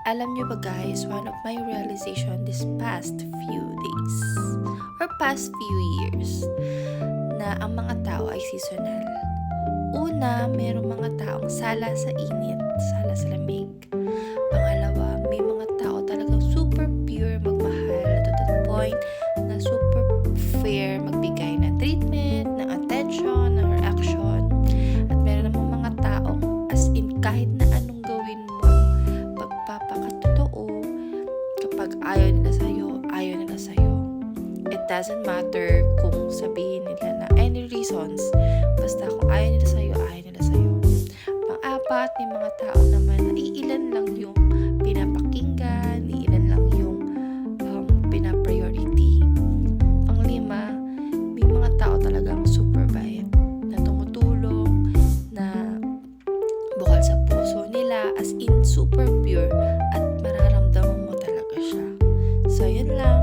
Alam niyo ba guys, one of my realization this past few days or past few years na ang mga tao ay seasonal. Una, merong mga taong sala sa init, sala sa lamig. Pangalawa, may mga tao talagang super pure magmahal to the point na super fair magbigay ng treatment, ng attention, ng reaction. At meron namang mga taong as in kahit na anong gawin mo, pagpapakatotoo, kapag ayaw nila sa'yo, ayaw nila sa'yo. It doesn't matter kung sabihin nila na any reasons, basta kung ayaw nila sa'yo, ayaw nila sa'yo. Pang-apat, may mga tao naman na iilan lang yung pinapakinggan, iilan lang yung pinapriority. Pang-lima, may mga tao talagang super bait na tumutulong, na bukal sa puso nila, as in super pure, at mararamdaman mo talaga siya. So, yun lang.